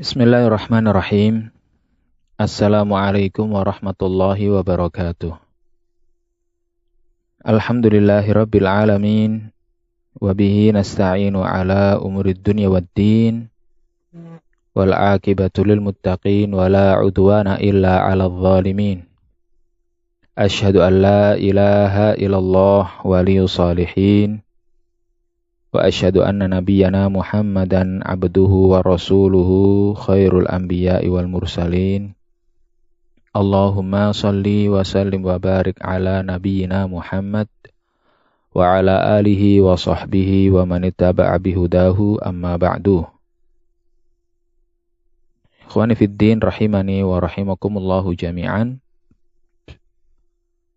Bismillahirrahmanirrahim. Assalamualaikum warahmatullahi wabarakatuh. Alhamdulillahirabbil alamin wa bihi nasta'inu ala umurid dunya waddin wal aqibatu lil muttaqin wa la udwana illa 'alal zalimin. Asyhadu an la ilaha illallah waliyus salihin wa asyhadu anna nabiyyana Muhammadan abduhu wa rasuluhu khairul anbiya'i wal mursalin. Allahumma salli wa sallim wa barik ala nabiyyina Muhammad wa ala alihi wa sahbihi wa man ittaba'a bihudahu amma ba'du. Ikhwani fid din rahimani wa rahimakumullahu jami'an.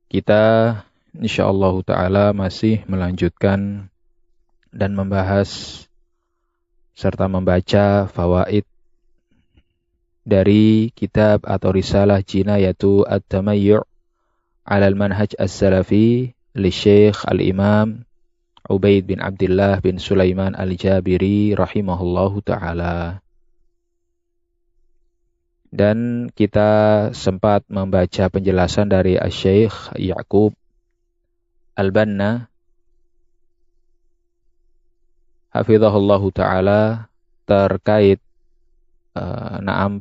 Kita insyaallah taala masih melanjutkan dan membahas serta membaca fawaid dari kitab atau risalah Jinayatu At-Tamayyu' 'ala al-Manhaj As-Salafi li Syekh Al-Imam Ubaid bin Abdullah bin Sulaiman Al-Jabiri rahimahullahu taala. Dan kita sempat membaca penjelasan dari Asy-Syaikh Ya'qub Al-Banna hafizahullahu taala terkait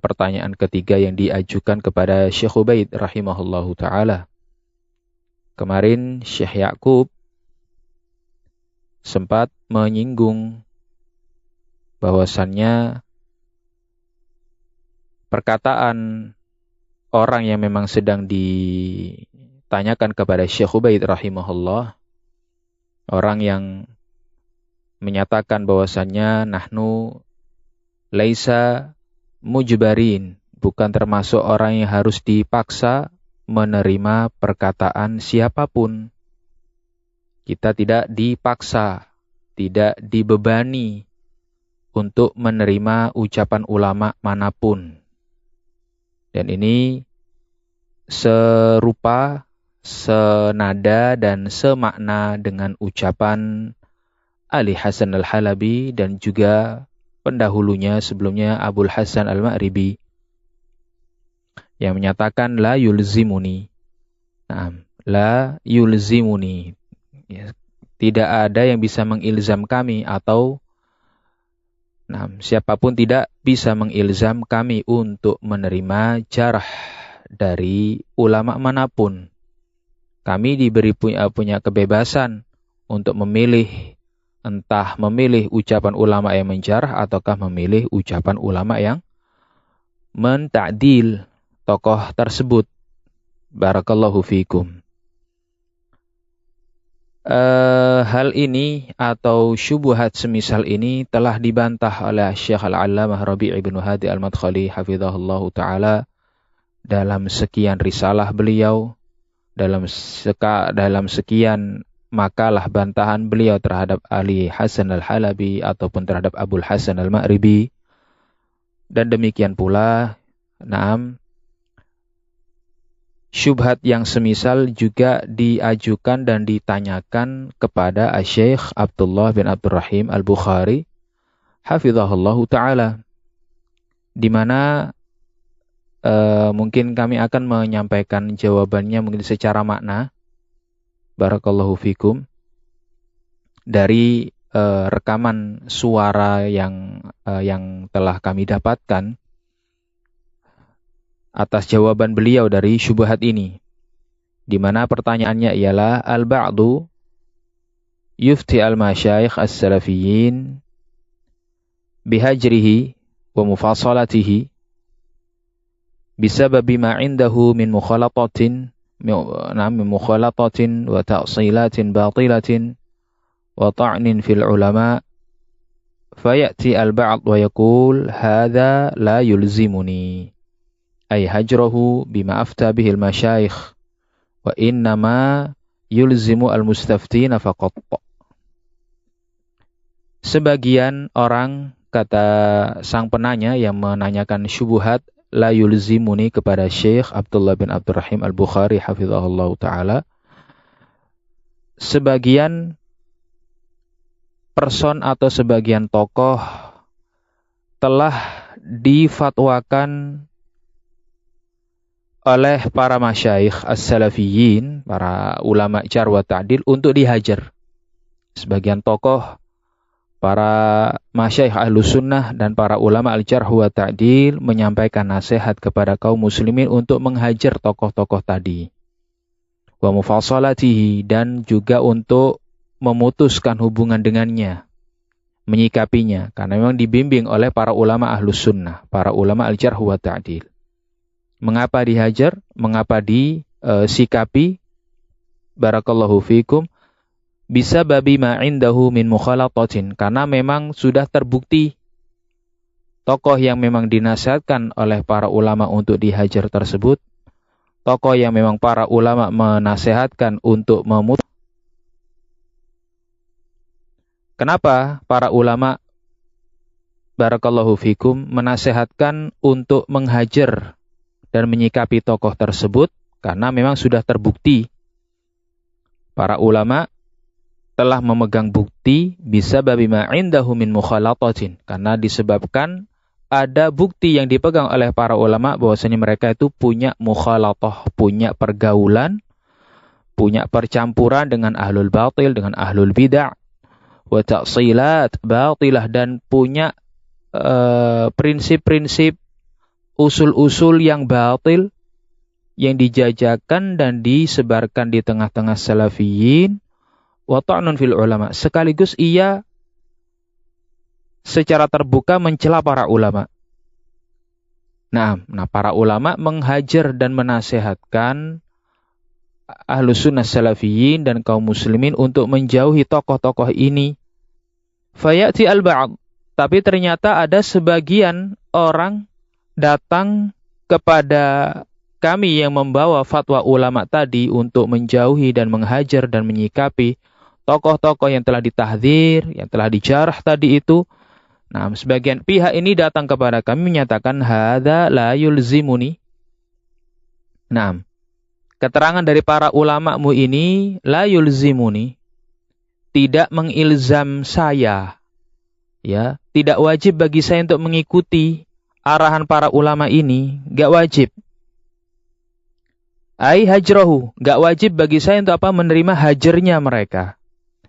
pertanyaan ketiga yang diajukan kepada Syekh Ubaid rahimahullahu taala. Kemarin Syekh Ya'qub sempat menyinggung bahwasannya perkataan orang yang memang sedang ditanyakan kepada Syekh Ubaid rahimahullah, orang yang menyatakan bahwasannya nahnu laisa mujbarin, bukan termasuk orang yang harus dipaksa menerima perkataan siapapun. Kita tidak dipaksa, tidak dibebani untuk menerima ucapan ulama manapun. Dan ini serupa, senada dan semakna dengan ucapan Ali Hasan Al-Halabi dan juga pendahulunya sebelumnya Abul Hasan Al-Ma'ribi yang menyatakan la yulzimuni. La yulzimuni. Ya, tidak ada yang bisa mengilzam kami atau siapapun tidak bisa mengilzam kami untuk menerima jarh dari ulama manapun. Kami diberi punya kebebasan untuk memilih, entah memilih ucapan ulama yang menjarah ataukah memilih ucapan ulama yang menta'dil tokoh tersebut. Barakallahu fikum. Hal ini atau syubhat semisal ini telah dibantah oleh Syekh Al-Allamah Rabi' ibn Hadi Al-Madkhali hafizahullahu ta'ala dalam sekian risalah beliau, dalam sekian makalah bantahan beliau terhadap Ali Hasan Al-Halabi ataupun terhadap Abul Hasan Al-Ma'ribi. Dan demikian pula syubhat yang semisal juga diajukan dan ditanyakan kepada Asy-Syaikh Abdullah bin Abdurrahim Al-Bukhari hafizahullahu ta'ala, di mana mungkin kami akan menyampaikan jawabannya mungkin secara makna. Barakallahu fikum, dari rekaman suara yang telah kami dapatkan atas jawaban beliau dari syubhat ini, di mana pertanyaannya ialah al-ba'du yufti al-masyayikh as-salafiyyin bihajrihi wa mufassalatihi bisababi ma 'indahu min mukhalatatin wa ta'silatin batilatin wa ta'nin fil ulama, fayati al-ba'd wa yaqul hadha la yulzimuni, ay hajrahu bima afta bihi al-masyayikh wa innama yulzimu al-mustaftina faqat. Sebagian orang, kata sang penanya yang menanyakan syubhat la yulzimuni kepada Syekh Abdullah bin Abdurrahim Al-Bukhari hafizahullahu ta'ala, sebagian person atau sebagian tokoh telah difatwakan oleh para masyayikh as-salafiyin, para ulama jar wa ta'dil untuk dihajar. Sebagian tokoh para masyayikh ahlus sunnah dan para ulama al-jarh wa ta'dil menyampaikan nasihat kepada kaum muslimin untuk menghajar tokoh-tokoh tadi. Wa mufassalatihi, dan juga untuk memutuskan hubungan dengannya, menyikapinya, karena memang dibimbing oleh para ulama ahlus sunnah, para ulama al-jarh wa ta'dil. Mengapa dihajar? Mengapa disikapi? Barakallahu fikum. Bisa babi ma'indahu min mukhalatatin, karena memang sudah terbukti tokoh yang memang dinasihatkan oleh para ulama untuk dihajar tersebut, tokoh yang memang para ulama menasihatkan untuk memutus. Kenapa para ulama, barakallahu fikum, menasihatkan untuk menghajar dan menyikapi tokoh tersebut? Karena memang sudah terbukti para ulama telah memegang bukti bisa babi ma'indahu min mukhalatatin, karena disebabkan ada bukti yang dipegang oleh para ulama bahwasanya mereka itu punya mukhalatah, punya pergaulan, punya percampuran dengan ahlul batil, dengan ahlul bid'ah wa ta'silat batilah, dan punya prinsip-prinsip, usul-usul yang batil yang dijajakan dan disebarkan di tengah-tengah salafiyin, wa ta'nun fil ulama, sekaligus ia secara terbuka mencela para ulama. Nah, para ulama menghajar dan menasehatkan ahlus sunnah salafiyin dan kaum muslimin untuk menjauhi tokoh-tokoh ini. Fayati al-ba'd, tapi ternyata ada sebagian orang datang kepada kami yang membawa fatwa ulama tadi untuk menjauhi dan menghajar dan menyikapi tokoh-tokoh yang telah ditahdzir, yang telah dijarah tadi itu. Nah, sebagian pihak ini datang kepada kami menyatakan hadza la yulzimuni. Nah, keterangan dari para ulama-mu ini la yulzimuni, tidak mengilzam saya. Ya, tidak wajib bagi saya untuk mengikuti arahan para ulama ini, enggak wajib. Ai hajrahu, enggak wajib bagi saya untuk menerima hajarnya mereka.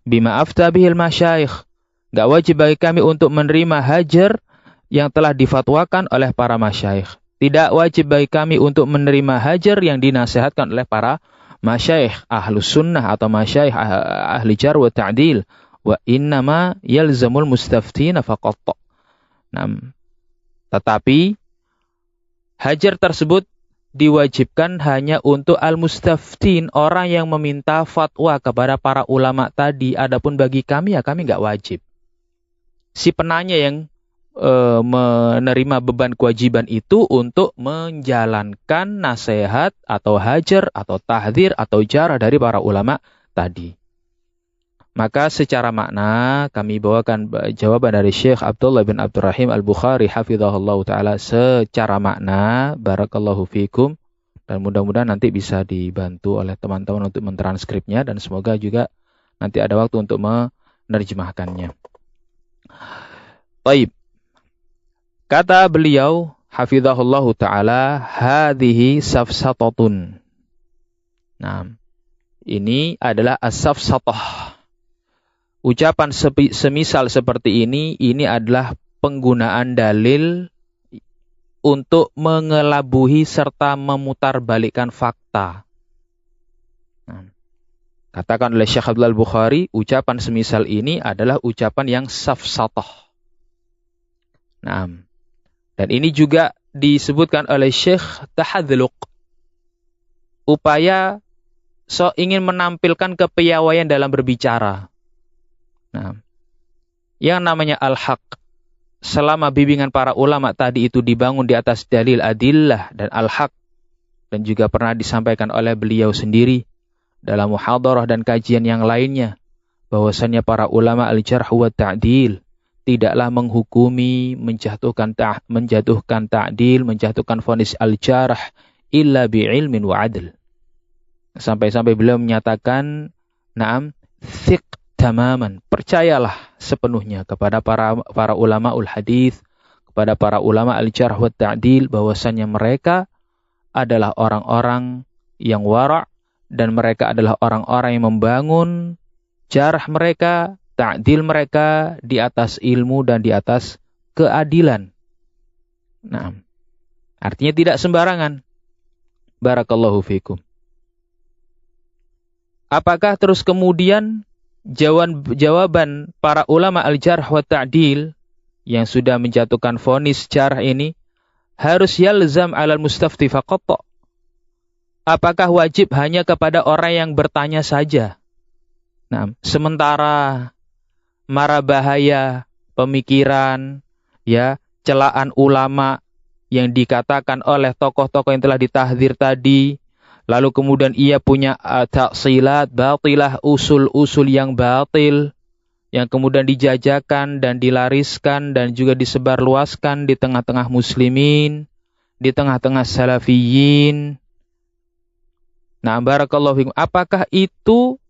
Bima afta bihil masyayikh, enggak wajib bagi kami untuk menerima hajar yang telah difatwakan oleh para masyayikh. Tidak wajib bagi kami untuk menerima hajar yang dinasihatkan oleh para masyayikh ahlus sunnah atau masyayikh ahli jar wa ta'dil. Wa innama yalzamul mustaftina faqat. Nah, tetapi hajar tersebut diwajibkan hanya untuk al-mustaftin, orang yang meminta fatwa kepada para ulama tadi. Adapun bagi kami, ya kami enggak wajib. Si penanya yang menerima beban kewajiban itu untuk menjalankan nasihat atau hajar atau tahdzir atau jarah dari para ulama tadi. Maka secara makna kami bawakan jawaban dari Syekh Abdullah bin Abdurrahim Al-Bukhari hafizahullah ta'ala secara makna, barakallahu fikum, dan mudah-mudahan nanti bisa dibantu oleh teman-teman untuk mentranskripnya, dan semoga juga nanti ada waktu untuk menerjemahkannya. Baik. Kata beliau hafizahullah ta'ala, hadhihi safsatatun. Nah, ini adalah as-safsatah. Ucapan semisal seperti ini adalah penggunaan dalil untuk mengelabuhi serta memutarbalikkan fakta. Nah, katakan oleh Syekh Abdul Bukhari, ucapan semisal ini adalah ucapan yang safsatah. Nah, dan ini juga disebutkan oleh Syekh tahadzluq, upaya ingin menampilkan kepiawaian dalam berbicara. Nah, yang namanya al-haq, selama bimbingan para ulama tadi itu dibangun di atas dalil adillah dan al-haq, dan juga pernah disampaikan oleh beliau sendiri dalam muhadarah dan kajian yang lainnya, bahwasannya para ulama al-jarh wa ta'dil tidaklah menghukumi, menjatuhkan ta'dil, menjatuhkan vonis al-jarh illa bi'ilmin wa adl. Sampai-sampai beliau menyatakan, na'am, thiq tamaman, percayalah sepenuhnya kepada para ulama ul hadis, kepada para ulama al-jarh wa ta'dil bahwasannya mereka adalah orang-orang yang wara' dan mereka adalah orang-orang yang membangun jarh mereka, ta'dil mereka di atas ilmu dan di atas keadilan. Nah, artinya tidak sembarangan. Barakallahu fikum. Apakah terus kemudian jawaban para ulama al-jarh wa ta'dil yang sudah menjatuhkan vonis jarh ini harus yalzam alal mustafti faqat? Apakah wajib hanya kepada orang yang bertanya saja? Nah, sementara mara bahaya pemikiran, ya, celaan ulama yang dikatakan oleh tokoh-tokoh yang telah ditahdzir tadi, lalu kemudian ia punya taksilat batilah, usul-usul yang batil yang kemudian dijajakan dan dilariskan dan juga disebarluaskan di tengah-tengah muslimin, di tengah-tengah salafiyin. Nah, barakallahu fikum, apakah itu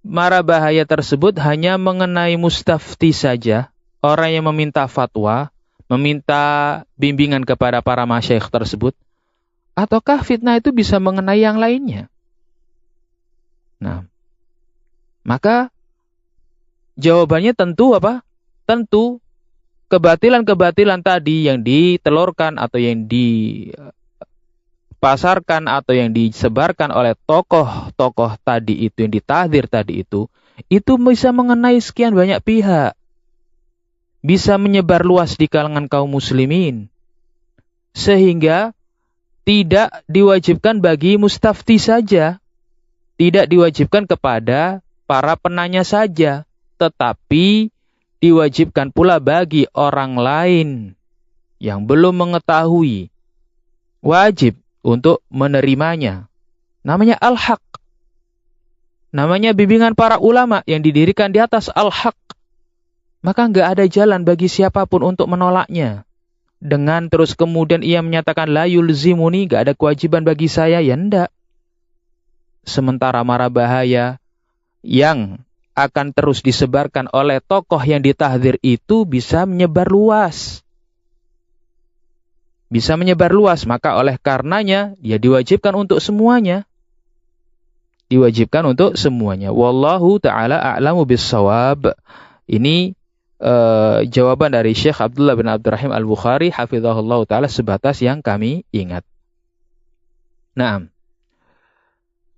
mara bahaya tersebut hanya mengenai mustafti saja, orang yang meminta fatwa, meminta bimbingan kepada para masyayikh tersebut, ataukah fitnah itu bisa mengenai yang lainnya? Nah, maka jawabannya tentu apa? Tentu kebatilan-kebatilan tadi yang ditelurkan atau yang dipasarkan atau yang disebarkan oleh tokoh-tokoh tadi itu, yang ditahdzir tadi itu bisa mengenai sekian banyak pihak. Bisa menyebar luas di kalangan kaum muslimin. Sehingga tidak diwajibkan bagi mustafti saja. Tidak diwajibkan kepada para penanya saja. Tetapi diwajibkan pula bagi orang lain yang belum mengetahui. Wajib untuk menerimanya. Namanya al-haq. Namanya bimbingan para ulama yang didirikan di atas al-haq. Maka enggak ada jalan bagi siapapun untuk menolaknya. Dengan terus kemudian ia menyatakan la yulzimuni, enggak ada kewajiban bagi saya, ya enggak. Sementara mara bahaya yang akan terus disebarkan oleh tokoh yang ditahdzir itu bisa menyebar luas. Bisa menyebar luas, maka oleh karenanya ya diwajibkan untuk semuanya. Diwajibkan untuk semuanya. Wallahu ta'ala a'lamu bis-shawab. Ini jawaban dari Syekh Abdullah bin Abdurrahim Al-Bukhari hafizahullah ta'ala sebatas yang kami ingat. Naam.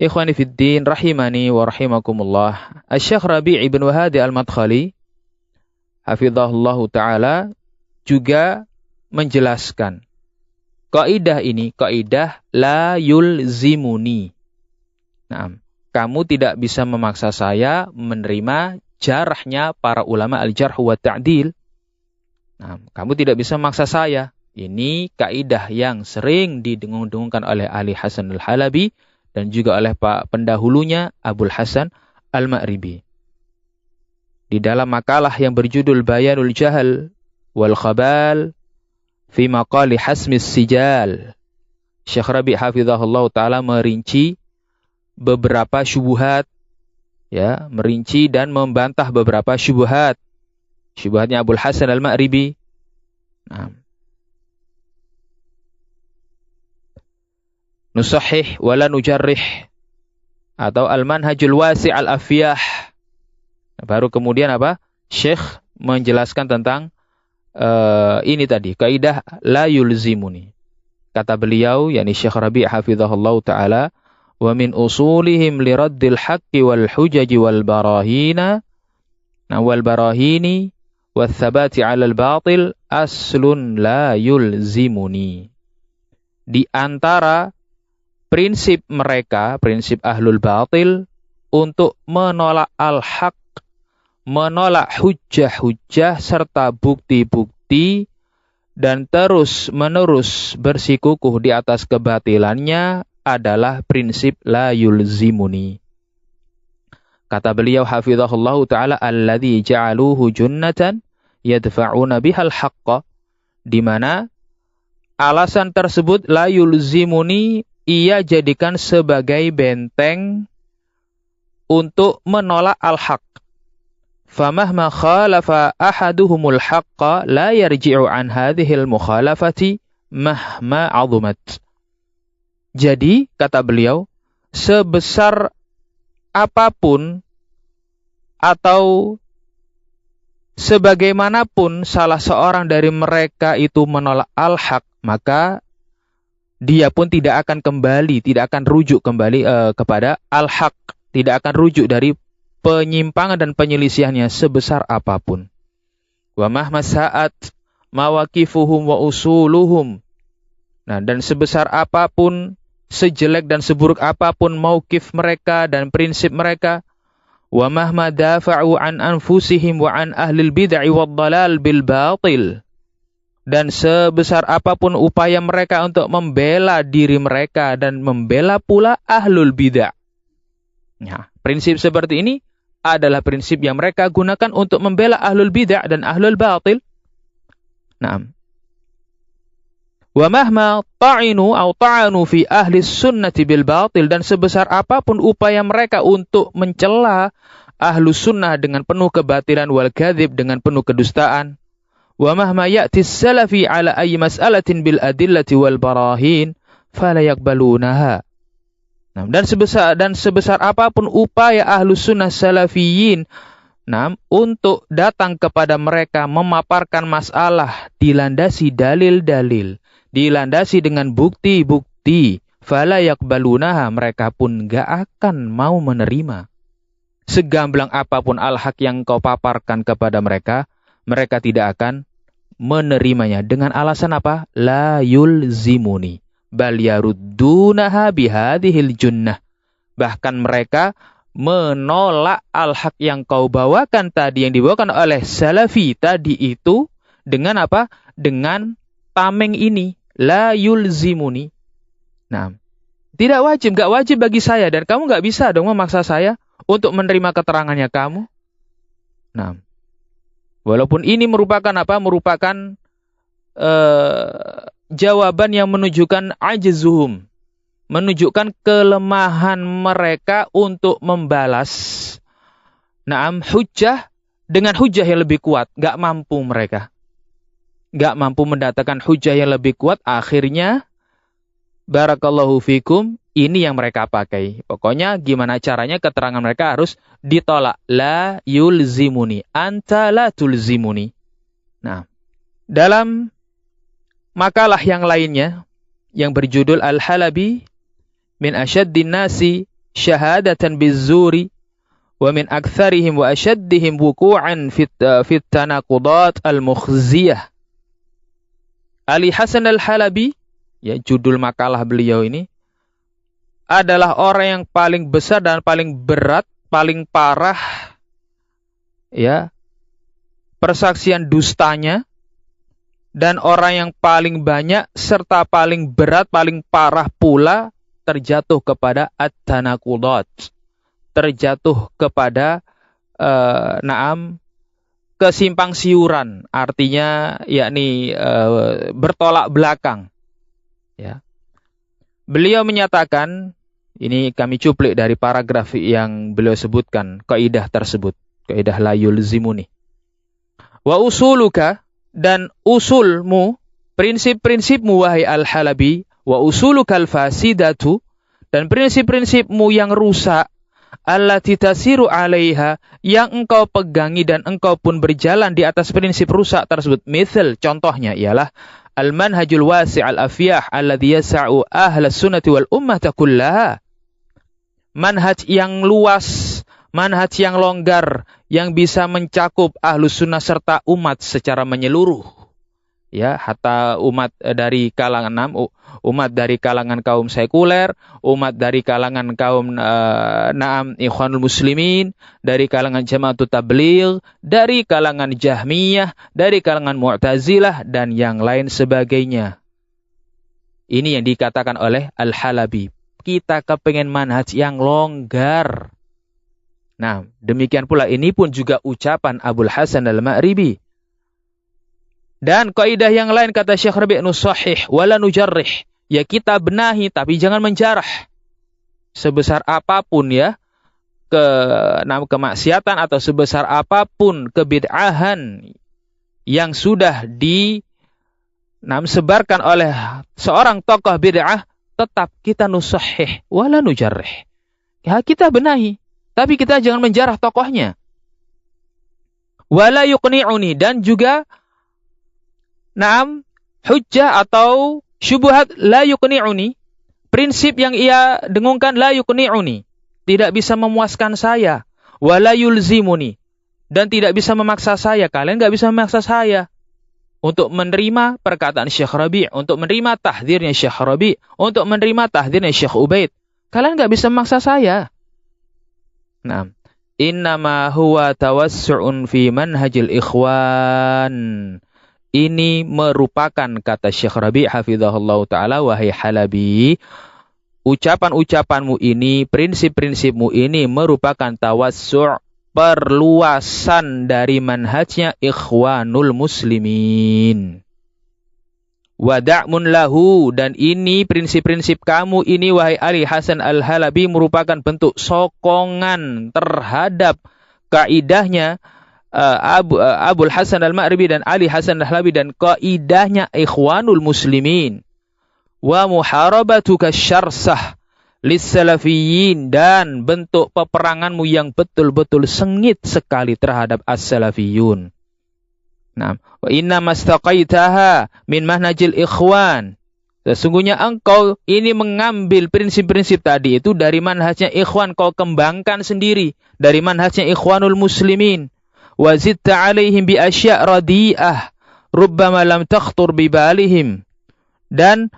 Ikhwani fiddin rahimani wa rahimakumullah. Syekh Rabi' ibn Hadi Al-Madkhali hafizahullah ta'ala juga menjelaskan kaidah ini, kaidah la yulzimuni. Naam. Kamu tidak bisa memaksa saya menerima jarahnya para ulama al-jarh wa ta'dil. Nah, kamu tidak bisa memaksa saya. Ini kaidah yang sering didengung-dengungkan oleh Ali Hasan al-Halabi dan juga oleh Pak pendahulunya Abul Hasan al-Ma'ribi. Di dalam makalah yang berjudul Bayanul Jahal wal Khabal fi maqali Hasmis Sijal, Syekh Rabi' hafizahullah ta'ala merinci beberapa syubhat, ya, merinci dan membantah beberapa syubhat. Syubhatnya Abul Hasan al-Ma'ribi. Nah. Nusahih wala nujarrih, atau al-manhajul wasi' al-afyah. Baru kemudian apa? Syekh menjelaskan tentang ini tadi, kaidah la yulzimuni. Kata beliau, yakni Syekh Rabi' hafizahullah ta'ala, wa min usulihim liraddil haqqi wal hujaji wal barahina wal barahini wal thabati 'alal batil aslun la yulzimuni. Di antara prinsip mereka, prinsip ahlul batil untuk menolak al-haq, menolak hujjah-hujjah serta bukti-bukti dan terus-menerus bersikukuh di atas kebatilannya adalah prinsip la yulzimuni. Kata beliau hafizahullah ta'ala, alladhi ja'aluhu junnatan yadfa'una bihal haqqa, di mana alasan tersebut la yulzimuni ia jadikan sebagai benteng untuk menolak al-haq. famahma khalafa ahaduhumul haqqa la yarji'u an hadhil mukhalafati mahma 'azumat. Jadi, kata beliau, sebesar apapun atau sebagaimanapun salah seorang dari mereka itu menolak al-haq, maka dia pun tidak akan kembali, tidak akan rujuk kembali kepada al-haq, tidak akan rujuk dari penyimpangan dan penyelisihannya sebesar apapun. Wa mahma sa'at mawaqifuhum wa usuluhum. Nah, dan sebesar apapun, sejelek dan seburuk apapun mauqif mereka dan prinsip mereka, wa mahma dafa'u an anfusihim wa an ahlil bid'ah wad dhalal bil batil. Dan sebesar apapun upaya mereka untuk membela diri mereka dan membela pula ahlul bid'ah. Nah, prinsip seperti ini adalah prinsip yang mereka gunakan untuk membela ahlul bid'ah dan ahlul batil. Naam. Wa mahma ta'inu atau ta'anu fi ahli sunnati bil batil, dan sebesar apapun upaya mereka untuk mencela ahlu sunnah dengan penuh kebatilan, wal kadzib dengan penuh kedustaan. Wa mahma ya'ti salafi ala ayyi mas'alatin bil adillati wal barahin fala yaqbalunaha. Nah, dan sebesar apapun upaya ahlu sunnah salafiyin untuk datang kepada mereka memaparkan masalah dilandasi dalil-dalil, dilandasi dengan bukti-bukti, fala yaqbalunaha, mereka pun gak akan mau menerima. Segamblang apapun al-haq yang kau paparkan kepada mereka, mereka tidak akan menerimanya. Dengan alasan apa? La yulzimuni bal yaruddunaha bihadhil junnah. Bahkan mereka menolak al-haq yang kau bawakan tadi, yang dibawakan oleh salafi tadi itu, dengan apa? Dengan tameng ini. La yulzimuni. Nah, tidak wajib, gak wajib bagi saya, dan kamu gak bisa dong memaksa saya untuk menerima keterangannya kamu. Nah, walaupun ini merupakan apa? Merupakan jawaban yang menunjukkan ajzuhum, menunjukkan kelemahan mereka untuk membalas hujjah dengan hujjah yang lebih kuat. Gak mampu mereka. Gak mampu mendatangkan hujjah yang lebih kuat. Akhirnya, barakallahu fikum, ini yang mereka pakai. Pokoknya gimana caranya keterangan mereka harus ditolak. La yulzimuni, anta la tulzimuni. Nah, dalam makalah yang lainnya yang berjudul Al-Halabi min asyaddin nasi syahadatan bizzuri wa min aktsarihim wa asyaddihim wuqu'an fit tanaqudat al-mukhziyah. Ali Hasan Al-Halabi, ya, judul makalah beliau ini, adalah orang yang paling besar dan paling berat, paling parah, ya, persaksian dustanya, dan orang yang paling banyak serta paling berat, paling parah pula terjatuh kepada at-tanaqudat, terjatuh kepada kesimpang siuran, artinya yakni bertolak belakang. Ya. Beliau menyatakan, ini kami cuplik dari paragraf yang beliau sebutkan kaidah tersebut, kaidah la yulzimuni. Wa usuluka, dan usulmu, prinsip-prinsipmu wahai Al-Halabi, wa usuluka al-fasidatu, dan prinsip-prinsipmu yang rusak, allati tasiru 'alaiha, yang engkau pegangi dan engkau pun berjalan di atas prinsip rusak tersebut. Misal, contohnya ialah al-manhajul wasi' al-afyah alladhi yas'u ahla sunnati wal ummata kullaha. Manhaj yang luas, manhaj yang longgar, yang bisa mencakup ahlu sunnah serta umat secara menyeluruh. Ya, hatta umat dari kalangan umat dari kalangan kaum sekuler, umat dari kalangan kaum ikhwanul muslimin, dari kalangan Jama'atut Tabligh, dari kalangan Jahmiyah, dari kalangan Mu'tazilah, dan yang lain sebagainya. Ini yang dikatakan oleh Al-Halabi. Kita kepengen manhaj yang longgar. Nah, demikian pula ini pun juga ucapan Abul Hasan Al-Ma'ribi. Dan kaidah yang lain kata Syekh Rabi' nusahih wala nujarrih. Ya, kita benahi tapi jangan menjarah. Sebesar apapun ya kemaksiatan atau sebesar apapun kebid'ahan yang sudah disebarkan oleh seorang tokoh bid'ah, tetap kita nusahih wala nujarrih. Ya, kita benahi, tapi kita jangan menjarah tokohnya. Wala yuqni'uni, dan juga hujjah atau syubhat la yuqni'uni, prinsip yang ia dengungkan la yuqni'uni, tidak bisa memuaskan saya. Wala yulzimuni, dan tidak bisa memaksa saya. Kalian enggak bisa memaksa saya untuk menerima perkataan Syekh Rabi', untuk menerima tahdzirnya Syekh Rabi', untuk menerima tahdzirnya Syekh Ubaid. Kalian enggak bisa memaksa saya. Innama huwa tawassu'un fi manhajil ikhwan. Ini merupakan, kata Syekh Rabi' hafizahullah ta'ala, wahai Halabi, ucapan-ucapanmu ini, prinsip-prinsipmu ini merupakan tawassu', perluasan dari manhajnya ikhwanul muslimin. Wada'mun lahu, dan ini prinsip-prinsip kamu ini, wahai Ali Hasan Al-Halabi, merupakan bentuk sokongan terhadap kaidahnya Abul Hasan Al-Ma'ribi dan Ali Hasan Al-Halabi, dan kaidahnya ikhwanul muslimin. Wa muharabatuka syarsah lis-salafiyyin, dan bentuk peperanganmu yang betul-betul sengit sekali terhadap as-salafiyun. Wa inna mastaqaitaha min manhajil ikhwan. Sesungguhnya engkau ini mengambil prinsip-prinsip tadi itu dari manhajnya ikhwan, kau kembangkan sendiri dari manhajnya ikhwanul muslimin. Wa zidta alaihim bi asya' radi'ah rubbama lam takhtur bi balihim. Dan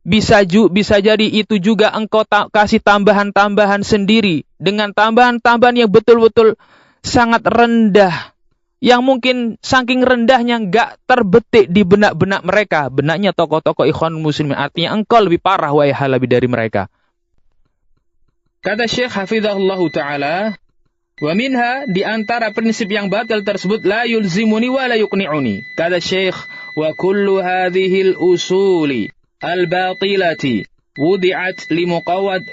bisa jadi itu juga engkau kasih tambahan-tambahan sendiri dengan tambahan-tambahan yang betul-betul sangat rendah, yang mungkin saking rendahnya enggak terbetik di benak-benak mereka, benaknya tokoh-tokoh ikhwanul muslimin. Artinya engkau lebih parah, wahai Halabi, dari mereka. Kata Syekh hafizahullah ta'ala, wa minha, di antara prinsip yang batal tersebut, la yulzimuni wa la yuqni'uni. Kata Syekh, wa kullu hadhil usuli al-batilati wudi'at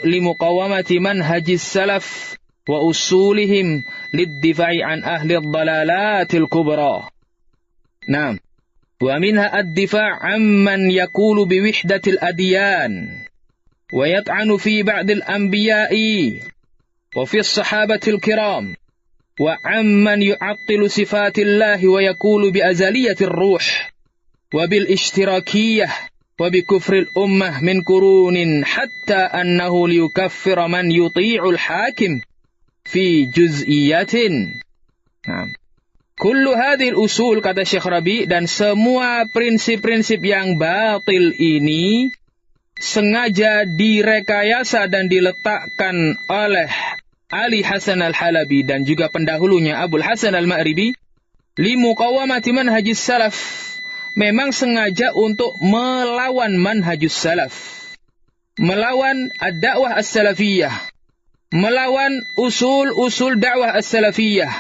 limuqawamati manhajis salaf wa usulihim lid-difa'i an ahli ad-dalalatil kubra. Naam. Wa minha ad-difa' amman yaqulu bi wihdatil adyan wa yat'anu fi ba'dil anbiya'i wa fi as-sahabatil kiram wa amman yu'attilu sifatillahi wa yaqulu bi azaliyatir ruh wa bil ishtirakiyah wa bi kufril ummah min qurunin hatta annahu liyukaffira man yuti'ul hakim fi juz'iyatin. Kullu hadhil usul, kata Syekh Rabi', dan semua prinsip-prinsip yang batil ini sengaja direkayasa dan diletakkan oleh Ali Hasan Al-Halabi dan juga pendahulunya Abul Hasan Al-Ma'ribi limuqawamati manhajis salaf, memang sengaja untuk melawan manhajus salaf, melawan ad-da'wah as-salafiyah, melawan usul-usul dakwah as-salafiyah,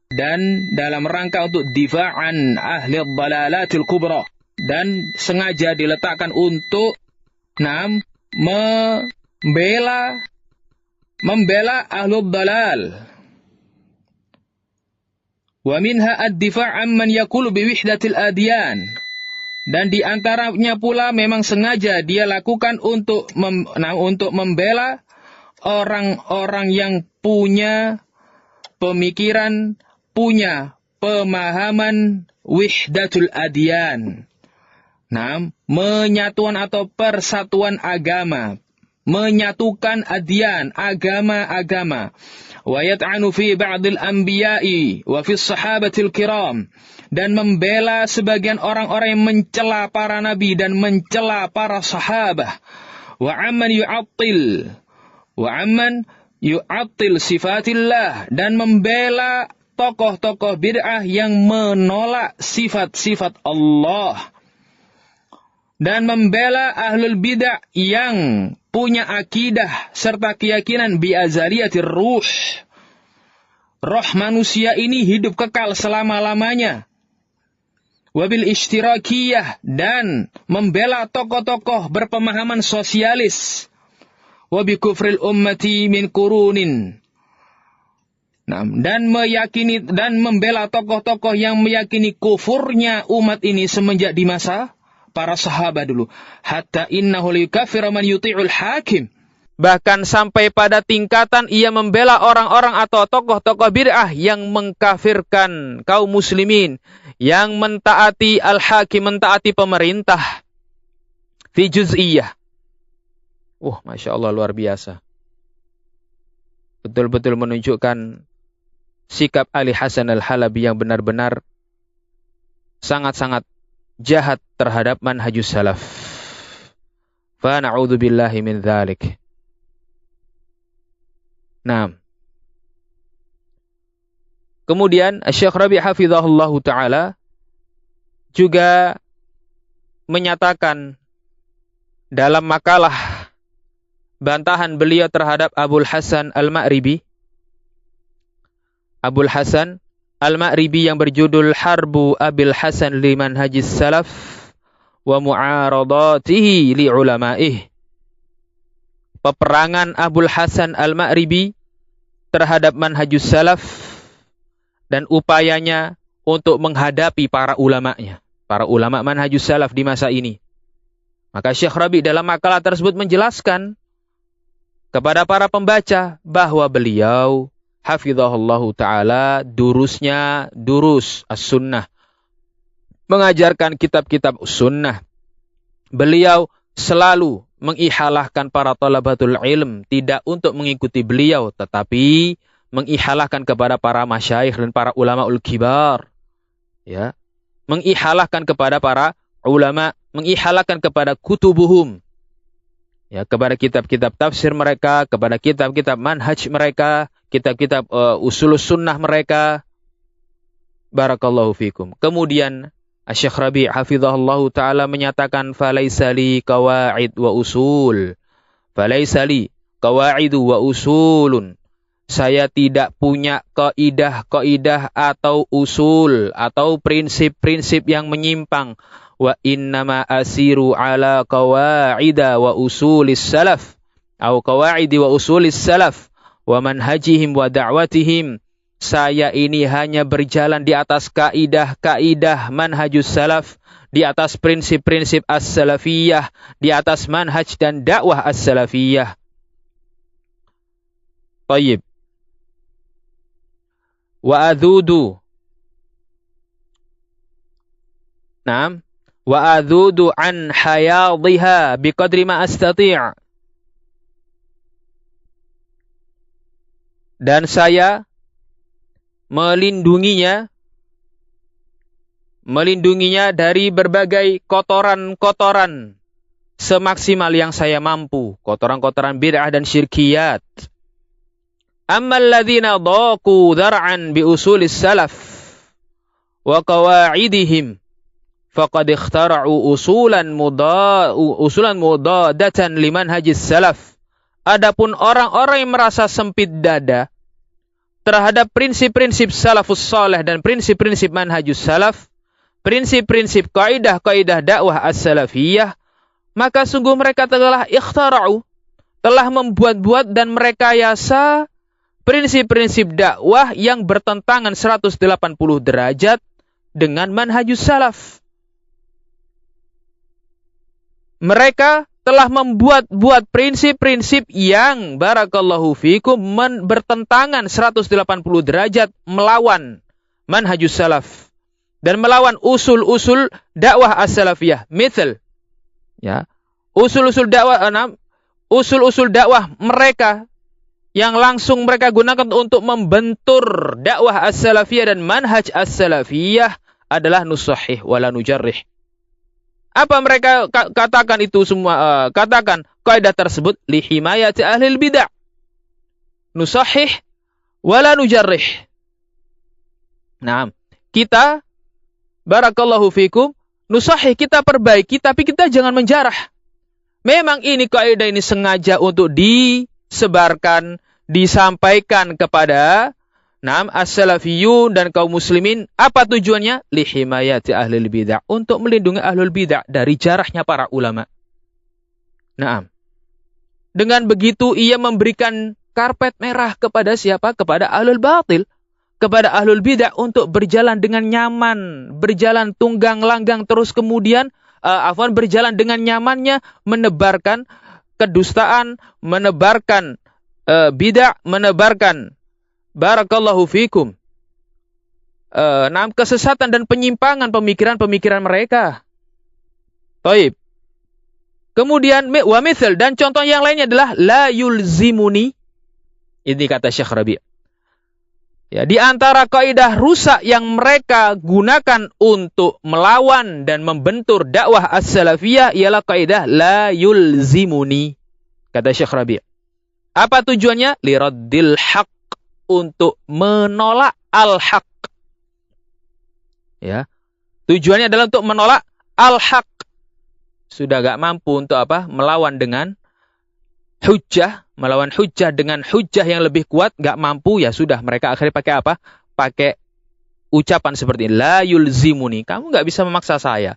dan dalam rangka untuk difa'an ahli ad-dalalatil kubra, dan sengaja diletakkan untuk membela ahlul dalal. Wa minha ad-difa' amman yaqulu bi wihdatil adyan, dan di antaranya pula memang sengaja dia lakukan untuk membela orang-orang yang punya pemikiran, punya pemahaman wihdatul adyan. Menyatuan atau persatuan agama, menyatukan adyan, agama-agama. Wa yat'anu fi ba'dil anbiya'i wa fi sahabatil kiram, dan membela sebagian orang-orang yang mencela para nabi dan mencela para sahabat. Wa amman yu'attil sifatillah, dan membela tokoh-tokoh bid'ah yang menolak sifat-sifat Allah, dan membela ahlul bid'ah yang punya akidah serta keyakinan bi azaliyatir ruh, roh manusia ini hidup kekal selama-lamanya. Wabil ishtirakiyah, dan membela tokoh-tokoh berpemahaman sosialis. Wabi kufril ummati min qurunin, Nah, dan meyakini dan membela tokoh-tokoh yang meyakini kufurnya umat ini semenjak di masa para sahabat dulu. Hatta innahu liyukaffiru man yuti'ul hakim. Bahkan sampai pada tingkatan ia membela orang-orang atau tokoh-tokoh bid'ah yang mengkafirkan kaum muslimin, yang mentaati al-hakim, mentaati pemerintah. Fi juz'iyah. Masya Allah, luar biasa. Betul-betul menunjukkan sikap Ali Hasan Al-Halabi yang benar-benar sangat-sangat jahat terhadap manhajus salaf. Fa na'udzubillahi min dzalik. Nah, kemudian Syekh Rabi' hafizahullah ta'ala juga menyatakan dalam makalah bantahan beliau terhadap Abul Hasan Al-Ma'ribi, Abul Hasan Al-Ma'ribi yang berjudul Harbu Abil Hasan li Manhajis Salaf wa Mu'aradatihi li Ulama'ih. Peperangan Abul Hasan Al-Ma'ribi terhadap Manhajus Salaf dan upayanya untuk menghadapi para ulama'nya, para ulama Manhajus Salaf di masa ini. Maka Syekh Rabi' dalam makalah tersebut menjelaskan kepada para pembaca bahwa beliau hafizahullahu ta'ala durusnya durus as-sunnah, mengajarkan kitab-kitab sunnah. Beliau selalu mengihalahkan para talabatul ilm tidak untuk mengikuti beliau, tetapi mengihalahkan kepada para masyayikh dan para ulamaul kibar, ya, mengihalahkan kepada para ulama, mengihalahkan kepada kutubuhum, ya, kepada kitab-kitab tafsir mereka, kepada kitab-kitab manhaj mereka, kitab-kitab usul sunnah mereka. Barakallahu fikum. Kemudian Syekh Rabi' hafizahullahu ta'ala menyatakan falaisa li qawaid wa usul. Falaisa li qawaidu wa usulun. Saya tidak punya kaidah-kaidah atau usul atau prinsip-prinsip yang menyimpang. Wa innama asiru ala qawaida wa usulis salaf. Atau qawaidi wa usulis salaf. Wa manhajihim wa da'watihim. Saya ini hanya berjalan di atas kaidah-kaidah manhajus salaf, di atas prinsip-prinsip as-salafiyah, di atas manhaj dan dakwah as-salafiyah. Tayyib. Wa adhudu. Naam. Wa adhudu an hayadhiha biqadri ma astati'. Dan saya melindunginya dari berbagai kotoran-kotoran semaksimal yang saya mampu, kotoran-kotoran bid'ah dan syirkiyat. Ammal ladzina dhaqu dar'an bi usulis salaf wa qawaidihim faqad ikhtara'u usulan mudadatan liman hajis salaf. Adapun orang-orang yang merasa sempit dada terhadap prinsip-prinsip salafus salih dan prinsip-prinsip manhajus salaf, prinsip-prinsip kaidah-kaidah dakwah as-salafiyah, maka sungguh mereka telah ikhtara'u, telah membuat-buat dan merekayasa prinsip-prinsip dakwah yang bertentangan 180 derajat dengan manhajus salaf. Mereka telah membuat-buat prinsip-prinsip yang barakallahu fikum bertentangan 180 derajat melawan manhajus salaf dan melawan usul-usul dakwah as-salafiyah. Misal, ya, usul-usul dakwah mereka yang langsung mereka gunakan untuk membentur dakwah as-salafiyah dan manhaj as-salafiyah adalah nusahih wala nujarrih. Apa mereka katakan itu semua? Katakan kaidah tersebut li himayati ahlil bid'ah. Nusahih wala nujarrih. Nah, kita barakallahu fikum nusahih, kita perbaiki, tapi kita jangan menjarah. Memang ini kaidah ini sengaja untuk disebarkan, disampaikan kepada as-salafiyun dan kaum muslimin. Apa tujuannya? Lihimayati ahlul bid'ah, untuk melindungi ahlul bid'ah dari jarahnya para ulama. Dengan begitu ia memberikan karpet merah kepada siapa? Kepada ahlul batil, kepada ahlul bidah untuk berjalan dengan nyaman, berjalan tunggang langgang terus kemudian berjalan dengan nyamannya menebarkan kedustaan, menebarkan bidah, menebarkan barakallahu fikum kesesatan dan penyimpangan pemikiran-pemikiran mereka. Taib. Kemudian wa mithal, dan contoh yang lainnya adalah la yulzimuni. Ini kata Syekh Rabi'. Ya, di antara kaidah rusak yang mereka gunakan untuk melawan dan membentur dakwah as-salafiyah ialah kaidah la yulzimuni. Kata Syekh Rabi'. Apa tujuannya? Liraddil haq, untuk menolak al-haq. Ya. Tujuannya adalah untuk menolak al-haq. Sudah gak mampu untuk melawan dengan hujjah, melawan hujjah dengan hujjah yang lebih kuat, gak mampu, ya sudah, mereka akhirnya pakai apa? Pakai ucapan seperti ini, la yulzimuni, kamu gak bisa memaksa saya.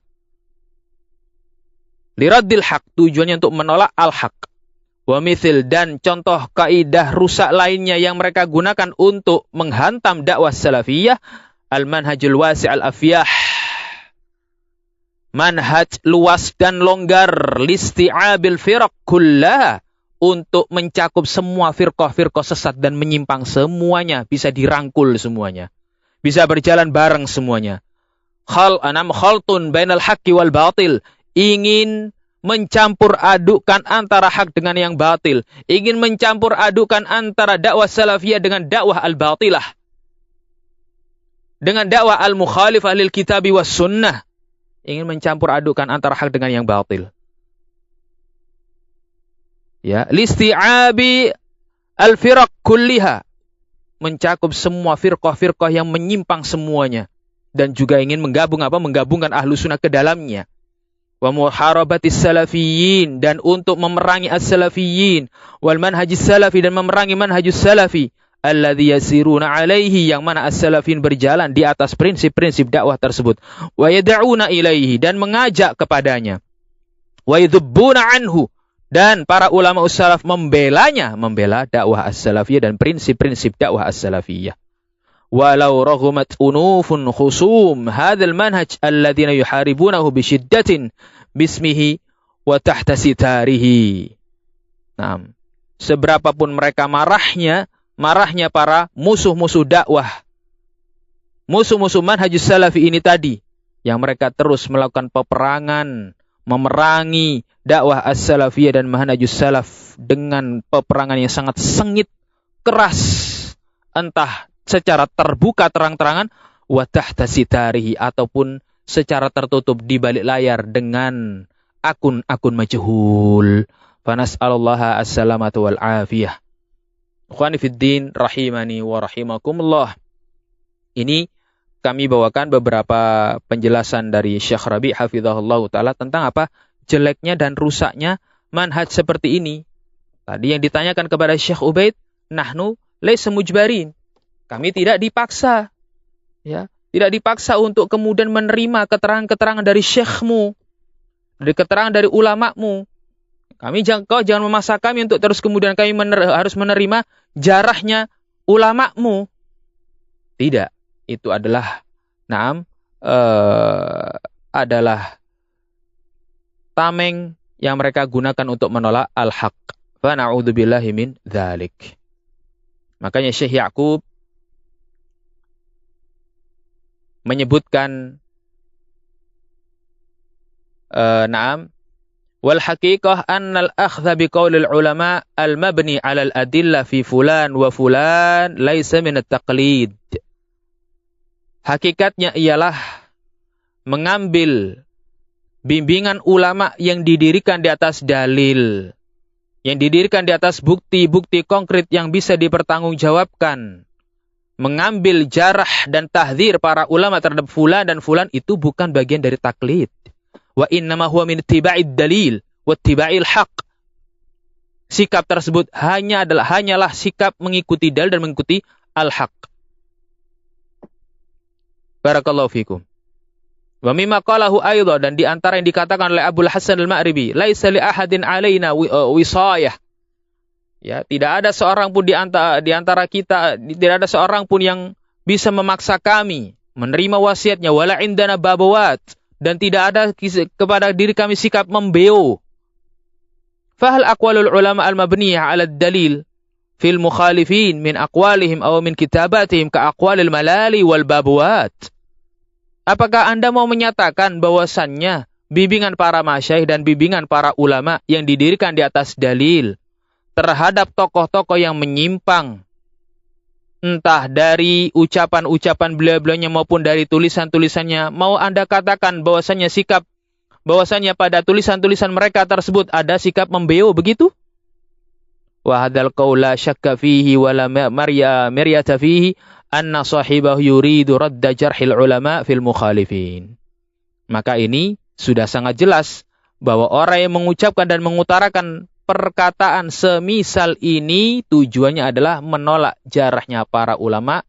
Liraddil haq, tujuannya untuk menolak al-haq. Wa mithil, dan contoh kaidah rusak lainnya yang mereka gunakan untuk menghantam dakwah salafiyah, al-manhajul wasi' al-afyah, manhaj luas dan longgar, listi'abil firaq kullaha, untuk mencakup semua firqah-firqah sesat dan menyimpang semuanya, bisa dirangkul semuanya, bisa berjalan bareng semuanya. Khaltun bainal haqqi wal batil, ingin mencampur adukan antara hak dengan yang batil, ingin mencampur adukan antara dakwah salafiyah dengan dakwah al-batilah, dengan dakwah al-mukhalifah lil kitabi was sunnah, ingin mencampur adukan antara hak dengan yang batil. Ya, listi'abi al-firaq kulliha, mencakup semua firqah-firqah yang menyimpang semuanya, dan juga ingin menggabungkan ahlu sunnah ke dalamnya. Wa muharabatis salafiyyin, dan untuk memerangi as-salafiyyin, wal manhajis salafi, dan memerangi manhajus salafi, alladzi yasiruna alaihi, yang mana as-salafin berjalan di atas prinsip-prinsip dakwah tersebut, wa yad'una ilaihi, dan mengajak kepadanya, wa yadhubbuna anhu, dan para ulama salaf membela dakwah as-salafiyah dan prinsip-prinsip dakwah as-salafiyah. Walau raghumat unufun khusum hadzal manhaj alladzina yuharibunahu bisyiddatin bismihi wa tahta sitarihi. Nah, seberapapun mereka marahnya para musuh-musuh dakwah, musuh-musuh manhajus salafi ini tadi, yang mereka terus melakukan peperangan, memerangi dakwah as-salafiyah dan manhajus salaf dengan peperangan yang sangat sengit, keras, entah secara terbuka terang-terangan, wa tahta sitarihi, ataupun secara tertutup di balik layar dengan akun-akun majhul. Fanas'alullaha as-salamatu wal afiyah. Ikhwani fiddin rahimani wa rahimakumullah. Ini kami bawakan beberapa penjelasan dari Syekh Rabi' hafizahullah ta'ala tentang apa jeleknya dan rusaknya manhaj seperti ini. Tadi yang ditanyakan kepada Syekh Ubaid, nahnu laysa mujbarin, kami tidak dipaksa, ya, tidak dipaksa untuk kemudian menerima keterangan-keterangan dari syekhmu, dari keterangan dari ulamamu. Kau jangan memaksa kami untuk terus kemudian kami harus menerima jarahnya ulamamu. Tidak, itu adalah adalah tameng yang mereka gunakan untuk menolak al-haq. Fa na'udzubillahi min dzalik. Makanya Syekh Ya'qub menyebutkan wal haqiqah annal akhdha biqaulil ulama al mabni 'ala al adillah fi fulan wa fulan laisa min at-taqlid. Hakikatnya ialah mengambil bimbingan ulama yang didirikan di atas dalil, yang didirikan di atas bukti-bukti konkret yang bisa dipertanggungjawabkan. Mengambil jarah dan tahdzir para ulama terhadap fulan dan fulan itu bukan bagian dari taklid. Wa innama huwa min ittiba'id dalil wa ittiba'il haq. Sikap tersebut hanyalah sikap mengikuti dalil dan mengikuti al-haq. Barakallahu fikum. Wa mimma qalahu aidha, dan di antara yang dikatakan oleh Abul Hasan al-Ma'ribi, laisa li ahadin alaina wisayah. Ya, tidak ada seorang pun di antara kita, tidak ada seorang pun yang bisa memaksa kami menerima wasiatnya. Wala indana babawat, dan tidak ada kepada diri kami sikap membeo. Fahal aqwalul ulama al-mabniyah 'ala ad-dalil fil mukhalifin min aqwalihim aw min kitabatihim ka aqwalil malali wal babawat. Apakah Anda mau menyatakan bahwasannya bimbingan para masyayikh dan bimbingan para ulama yang didirikan di atas dalil terhadap tokoh-tokoh yang menyimpang, entah dari ucapan-ucapan beliau-beliaunya maupun dari tulisan-tulisannya, mau Anda katakan bahwasanya pada tulisan-tulisan mereka tersebut ada sikap membeo begitu? Wa hadzal qaul la syakka fihi wa la miryata fihi anna sahibahu yuridu radda jarhil ulama fil mukhalifin. Maka ini sudah sangat jelas bahwa orang yang mengucapkan dan mengutarakan perkataan semisal ini tujuannya adalah menolak jarahnya para ulama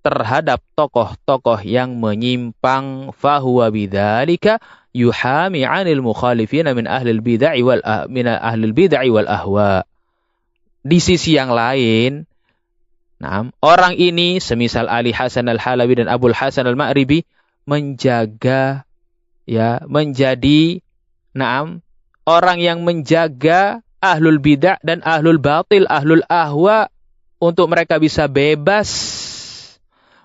terhadap tokoh-tokoh yang menyimpang. Fahuwa bidzalika yuhami 'anil mukhalifina min ahlil bid'ah wal ahwa. Di sisi yang lain, orang ini semisal Ali Hasan Al-Halabi dan Abul Hasan Al-Ma'ribi menjadi orang yang menjaga ahlul bid'ah dan ahlul batil, ahlul ahwa, untuk mereka bisa bebas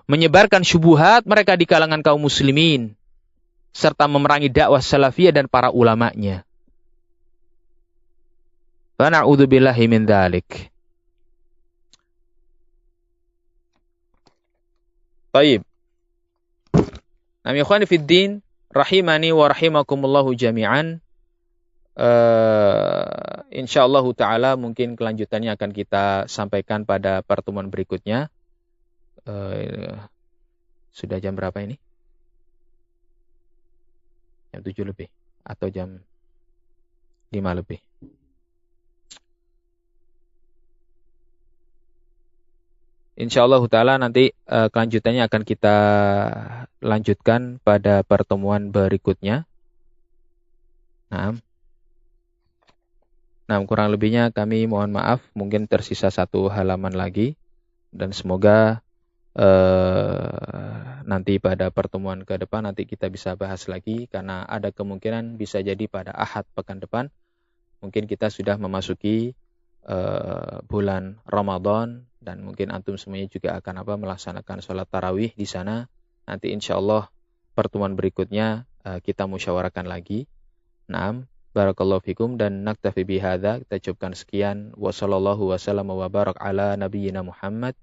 menyebarkan syubhat mereka di kalangan kaum muslimin serta memerangi dakwah salafiyah dan para ulamanya. Wa na'udzubillahi min dzalik. Baik. Ikhwani fid din, rahimani wa rahimakumullahu jami'an. Insyaallah ta'ala mungkin kelanjutannya akan kita sampaikan pada pertemuan berikutnya. Sudah jam berapa ini? Jam 7 lebih atau jam 5 lebih? Insyaallah ta'ala nanti kelanjutannya akan kita lanjutkan pada pertemuan berikutnya. Nah, kurang lebihnya kami mohon maaf, mungkin tersisa 1 halaman lagi, dan semoga nanti pada pertemuan ke depan nanti kita bisa bahas lagi, karena ada kemungkinan bisa jadi pada Ahad pekan depan mungkin kita sudah memasuki bulan Ramadan, dan mungkin antum semuanya juga akan melaksanakan sholat tarawih di sana. Nanti insyaallah pertemuan berikutnya kita musyawarahkan lagi. Naam. Barakallahu fikum, dan naktafi bihadza, kita cukupkan sekian. Wa sallallahu wasallam wa barak ala nabiyyina Muhammad